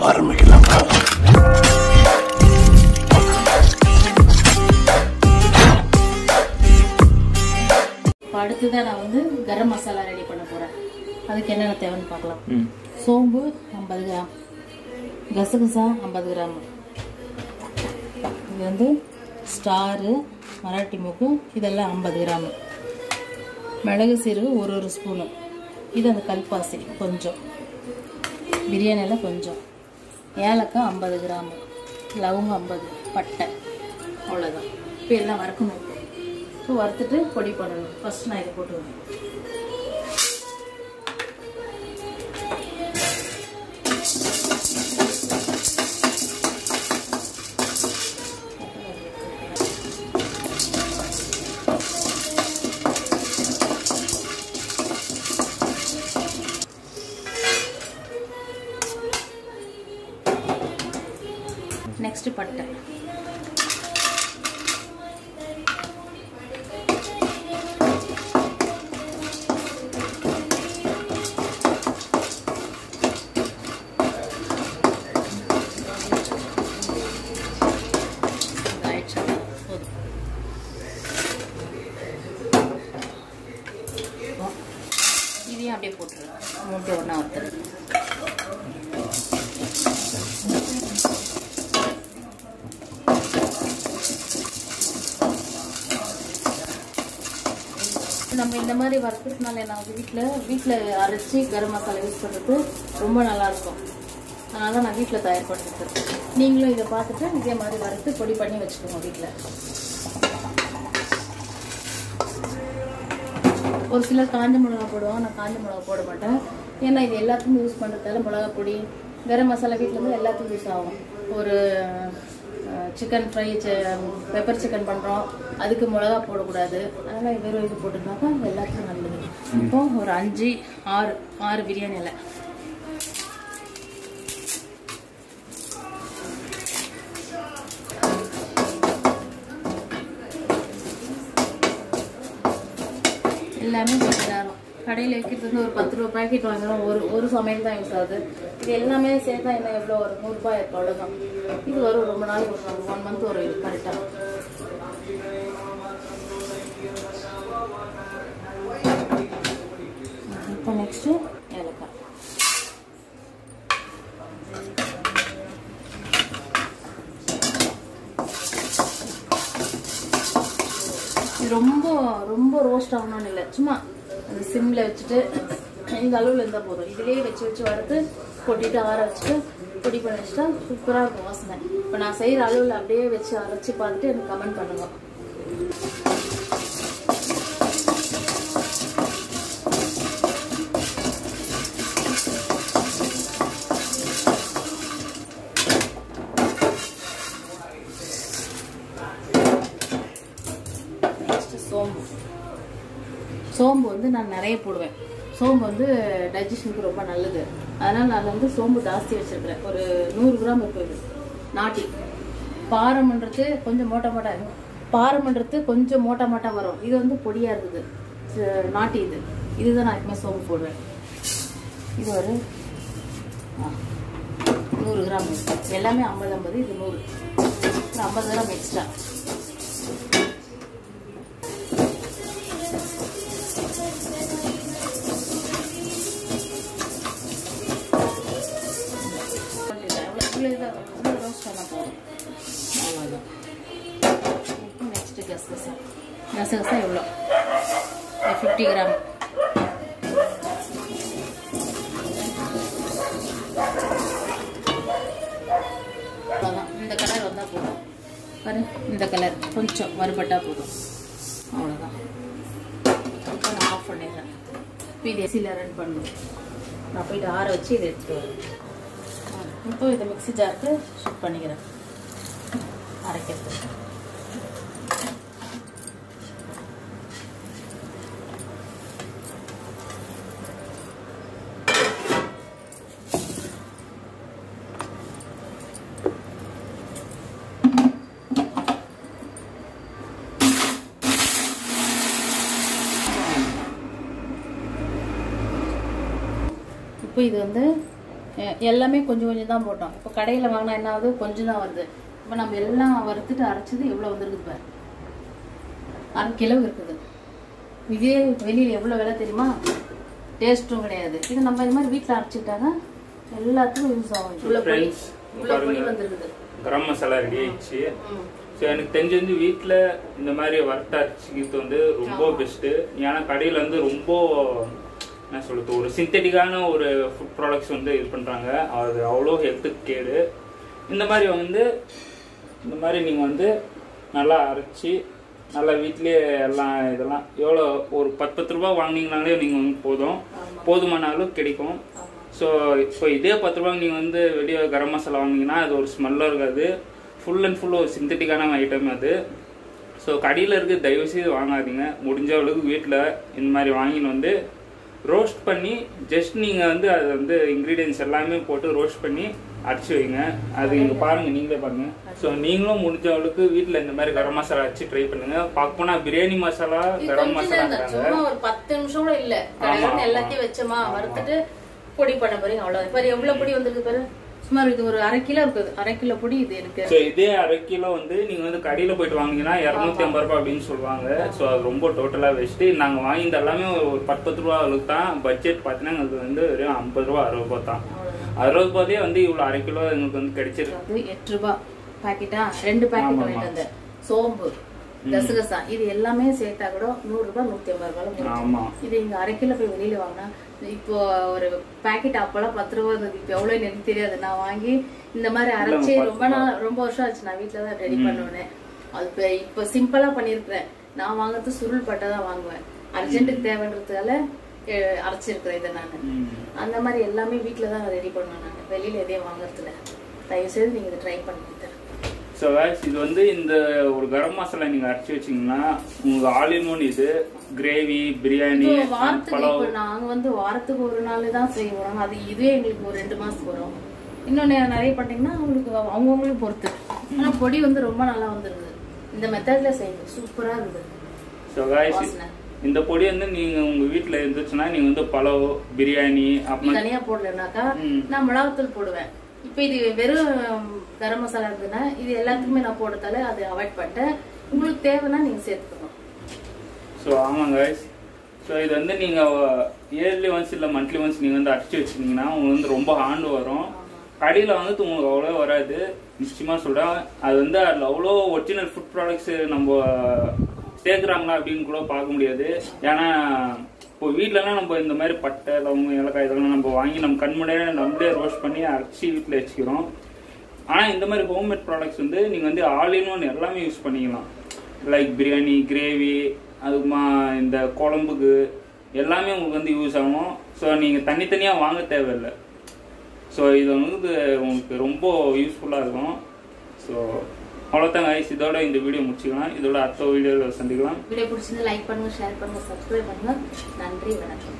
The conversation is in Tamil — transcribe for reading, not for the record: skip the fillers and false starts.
ஆரம்பிக்கலாம். அடுத்ததான் நான் வந்து கரம் மசாலா ரெடி பண்ண போகிறேன். அதுக்கு என்னென்ன தேவைன்னு பார்க்கலாம். சோம்பு 50 கிராம், கசகசா 50 கிராம், இது வந்து ஸ்டாரு, மராட்டி மூக்கு, இதெல்லாம் 50 கிராம், மிளகு சீரகம் ஒரு ஸ்பூனு, இது அந்த கல்பாசி கொஞ்சம், பிரியாணியில் கொஞ்சம், ஏலக்காய் 50 கிராம், லவங்கம் 50, பட்டை, அவ்வளோதான். இப்போ எல்லாம் வறுக்கணும். இப்போ வறுத்துட்டு பொடி பண்ணணும். ஃபர்ஸ்ட் நான் இதை போட்டுருவேன். நெக்ஸ்ட் பட்டை, இதையும் அப்படியே போட்டுருவேன். மூட்டை ஒன்றா வறுத்துறேன். நம்ம இந்த மாதிரி வறுக்கிறதுனால நான் வீட்டில் அரைச்சி கரம் மசாலா யூஸ் பண்ணுறது ரொம்ப நல்லாயிருக்கும். அதனால தான் நான் வீட்டில் தயார் பண்ணிருக்கேன். நீங்களும் இதை பார்த்துட்டு இதே மாதிரி வறுத்து பொடி பண்ணி வச்சுக்கோங்க வீட்டில். ஒரு சிலர் காஞ்ச மிளகா போடுவாங்க, நான் காஞ்ச மிளகா போட மாட்டேன். ஏன்னா இது எல்லாத்துக்கும் யூஸ் பண்ணுறதால மிளகா பொடி கரம் மசாலா வீட்டில் இருந்து எல்லாத்துக்கும் யூஸ் ஆகும். ஒரு சிக்கன் ஃப்ரை, பெப்பர் சிக்கன் பண்ணுறோம், அதுக்கு மிளகா போடக்கூடாது. அதனால் வெறும் இது போட்டுருந்தாக்கா எல்லாத்துக்கும் நல்லது. இப்போ ஒரு 5-6 பிரியாணி இலை, எல்லாமே நேரம் கடையில் வைக்கிறது வந்து ஒரு 10 ரூபா பேக்கெட் வாங்குறோம். ஒரு சமையல் தான் யூஸ் ஆகுது. இது எல்லாமே சேர்த்தா என்ன எவ்வளோ வரும்? 100 ரூபாய் இருக்கும், அவ்வளோதான். இது வரும் ரொம்ப நாள், ஒரு 1 மந்த் வரும் இது கரெக்டாக. இப்போ நெக்ஸ்ட்டு ஏலக்காய், இது ரொம்ப ரோஸ்ட் ஆகணும்னு இல்லை, சும்மா அந்த சிம்மில் வச்சுட்டு இந்த அளவில் இருந்தால் போதும். இதிலேயே வச்சு வறுத்து கொட்டிட்டு ஆற வச்சுட்டு பொடி பண்ணி வச்சுட்டா சூப்பராக இருக்கும் வாசனை. இப்போ நான் செய்கிற அளவில் அப்படியே வச்சு அரைச்சி பார்த்துட்டு எனக்கு கமெண்ட் பண்ணுங்க. சோம்பு வந்து நான் நிறைய போடுவேன். சோம்பு வந்து டைஜஷனுக்கு ரொம்ப நல்லது. அதனால் நான் வந்து சோம்பு ஜாஸ்தி வச்சுருக்கிறேன். ஒரு 100 கிராம் இருக்குது. நாட்டி பாரம்ன்றது கொஞ்சம் மோட்டா வரும். இது வந்து பொடியாக இருக்குது நாட்டி. இதுதான் நான் எப்பவுமே சோம்பு போடுவேன். இது ஒரு 100 கிராம். எல்லாமே 50, இது 100, 50 கிராம் எக்ஸ்ட்ரா. நெக்ஸ்ட் கசகசா எவ்வளோ? 50 கிராம். இந்த கலர் வந்தால் போதும். பாரு, இந்த கலர் கொஞ்சம் வறுபட்டா போதும், அவ்வளோதான். இப்போ நான் ஆஃப் பண்ணிடுறேன். இப்போ இது ஏசியில் ரன் பண்ணணும். நான் போயிட்டு ஆற வச்சு இதை எடுத்துகிட்டு வரேன். இப்போ இதை மிக்ஸி ஜாருக்கு ஷிஃப்ட் பண்ணிக்கிறேன் அரைக்கிறதுக்கு. இப்போ இது வந்து எல்லாமே கொஞ்சம் கொஞ்சம் தான் போட்டோம். இப்போ கடையில் வாங்கினா என்ன ஆகுது, கொஞ்சம் தான் வருது. இப்போ நம்ம எல்லாம் வறுத்துட்டு அரைச்சது எவ்வளோ வந்துருக்குது பாரு, 1/2 கிலோ இருக்குது. இதே வெளியில் எவ்வளோ விலை தெரியுமா, டேஸ்ட்டும் கிடையாது. இது நம்ம இது மாதிரி வீட்டில் அரைச்சிட்டாங்க எல்லாத்துக்கும் யூஸ் ஆகும். இவ்வளோ பொடி வந்துருக்குது. கரம் மசாலா ரெடி ஆயிடுச்சு. ஸோ எனக்கு தெரிஞ்சு வந்து வீட்டில் இந்த மாதிரி வறுத்த அரைச்சிக்கிறது வந்து ரொம்ப பெஸ்ட்டு. ஏன்னா கடையில் வந்து ரொம்ப என்ன சொல்றது, ஒரு சிந்தட்டிக்கான ஒரு ஃபுட் ப்ராடக்ட்ஸ் வந்து இது பண்ணுறாங்க. அது அவ்வளோ ஹெல்த்துக்கு கேடு. இந்த மாதிரி வந்து இந்த மாதிரி நீங்கள் வந்து நல்லா அரைச்சி நல்லா வீட்லேயே எல்லாம் இதெல்லாம் எவ்வளோ ஒரு 10 ரூபா வாங்கினீங்கனாலே நீங்கள் வந்து போதுமான அளவு கிடைக்கும். ஸோ இப்போ இதே 10 ரூபாய்க்கு நீங்கள் வந்து வெளியே கரம் மசாலா வாங்கினீங்கன்னா அது ஒரு ஸ்மெல்லாக இருக்காது. ஃபுல் அண்ட் ஃபுல் ஒரு சிந்தட்டிக்கான ஐட்டம் அது. ஸோ கடையில் இருக்க தயவுசெய்து வாங்காதீங்க. முடிஞ்ச அளவுக்கு வீட்டில் இந்த மாதிரி வாங்கின்னு வந்து ரோஸ்ட் பண்ணி ஜஸ்ட் நீங்கள் வந்து அது வந்து இன்க்ரீடியன்ஸ் எல்லாமே போட்டு ரோஸ்ட் பண்ணி அரைச்சி வைங்க. அது இங்கே பாருங்கள், நீங்களே பாருங்கள். ஸோ நீங்களும் முடிஞ்ச அளவுக்கு வீட்டில் இந்த மாதிரி கரம் மசாலா வச்சு ட்ரை பண்ணுங்க. பார்க்க போனால் பிரியாணி மசாலா கரம் மசாலா ஒரு 10 நிமிஷம் கூட இல்லை, எல்லாத்தையும் வச்சோமா வறுத்துட்டு பொடி பண்ண போறீங்க. அவ்வளவு பாரு எவ்வளவு பொடி வந்திருக்கு பாரு. சுமார் இது ஒரு 1/2 கிலோ இருக்குது. 1/2 கிலோ பொடி இது இருக்கு. ஸோ இதே 1/2 கிலோ வந்து நீங்க வந்து கடையில போயிட்டு வாங்கினீங்கன்னா 250 ரூபாய் அப்படின்னு சொல்லுவாங்க. ஸோ அது ரொம்ப டோட்டலா வேஸ்ட். நாங்க வாங்கினது எல்லாமே ஒரு 10 ரூபா அளவுக்கு தான். பட்ஜெட் பார்த்தீங்கன்னா அது வந்து வெறும் 50 ரூபா 60 ரூபாய் தான். 60 ரூபாயே வந்து இவ்வளவு 1/2 கிலோ எங்களுக்கு வந்து கிடைச்சிருக்கு. 8 ரூபாய் பாக்கெட்டா, 2 பாக்கெட் வாங்கிட்டு வந்தேன். சோம்பு, கசகசா இது எல்லாமே சேர்த்தா கூட 100 ரூபாய் 150 ரூபாய். இது இங்க 1/2 கிலோ போய் வெளியில வாங்கினா இப்போ ஒரு பாக்கெட் அப்பெல்லாம் 10 ரூபா இருந்தது. இப்போ எவ்வளவு எனக்கு தெரியாது. நான் வாங்கி இந்த மாதிரி அரைச்சி ரொம்ப வருஷம் ஆச்சு. நான் வீட்டுல தான் ரெடி பண்ணுவேன். அது இப்போ சிம்பிளா பண்ணிருக்கிறேன். நான் வாங்குறது சுருள் பட்டை தான் வாங்குவேன். அர்ஜென்ட்டுக்கு தேவைன்றதுனால அரைச்சிருக்கிறேன் இதை நான். அந்த மாதிரி எல்லாமே வீட்டுல தான் ரெடி பண்ணுவேன் நான். வெளியில எதையும் வாங்குறதுல. தயவு செய்து நீங்க இதை ட்ரை பண்ணிட்டு. ஸோ கைஸ் இது வந்து இந்த ஒரு கரம் மசாலா நீங்க அரைச்சி வச்சீங்கன்னா உங்களுக்கு ஆல் இன் ஒன். இது கிரேவி, பிரியாணி, பலாவ். நாங்க வந்து வாரத்துக்கு ஒரு நாள் தான் செய்வோம். அது இதுவே எங்களுக்கு ஒரு 2 மாசத்துக்கு வரும். இன்னொன்னு நிறைய பண்ணிட்டீங்கன்னா அவங்களுக்கு அவங்கவுங்களும் பொறுத்து. ஆனா பொடி வந்து ரொம்ப நல்லா வந்துருக்குது. இந்த மெத்தட்ல செய்யுங்க, சூப்பரா இருக்குது. ஸோ கைஸ் இந்த பொடி வந்து நீங்க உங்க வீட்டுல இருந்துச்சுன்னா நீங்க வந்து பலாவ், பிரியாணி தனியா போடலனாக்கா நான் மிளகாத்தூள் போடுவேன். இப்ப இது வெறும் கரம் மசாலா இருக்குன்னா இது எல்லாத்துக்குமே நான் போடுறதால அதை அவாய்ட் பண்ணிட்டேன். உங்களுக்கு தேவைன்னா நீங்க சேர்த்துக்கணும். ஸோ ஆமாங்க கைஸ். ஸோ இது வந்து நீங்க இயர்லி ஒன்ஸ் இல்லை மந்த்லி ஒன்ஸ் நீங்க வந்து அரைச்சி வச்சிருந்தீங்கன்னா உங்களுக்கு வந்து ரொம்ப ஆண்டு வரும். கடையில் வந்து உங்களுக்கு அவ்வளோ வராது, நிச்சயமா சொல்றேன். அது வந்து அதில் அவ்வளோ ஒரிஜினல் ஃபுட் ப்ராடக்ட்ஸ் நம்ம சேர்க்குறாங்களா அப்படின்னு கூட பார்க்க முடியாது. ஏன்னா இப்போ வீட்டிலலாம் நம்ம இந்த மாதிரி பட்டை, லவங்கம், ஏலக்காய் இதெல்லாம் நம்ம வாங்கி நம்ம கண் முன்னாடியே நம்மளே ரோஸ்ட் பண்ணி அரைச்சி வீட்டில் வச்சுக்கிறோம். ஆனால் இந்த மாதிரி ஹோம்மேட் ப்ராடக்ட்ஸ் வந்து நீங்கள் வந்து ஆல் இன் ஒன் எல்லாமே யூஸ் பண்ணிக்கலாம். லைக் பிரியாணி, கிரேவி, அதுக்குமா இந்த குழம்புக்கு எல்லாமே உங்களுக்கு வந்து யூஸ் ஆகும். ஸோ நீங்கள் தனித்தனியாக வாங்க தேவையில்லை. ஸோ இது வந்து உங்களுக்கு ரொம்ப யூஸ்ஃபுல்லாக இருக்கும். ஸோ அவ்வளோதான் கைஸ். இதோட இந்த வீடியோ முடிச்சுக்கலாம். இதோட அடுத்த வீடியோவில் சந்திக்கலாம். வீடியோ பிடிச்சிருந்தா லைக் பண்ணுங்க, ஷேர் பண்ணுங்க, சப்ஸ்கிரைப் பண்ணுங்க. நன்றி, வணக்கம்.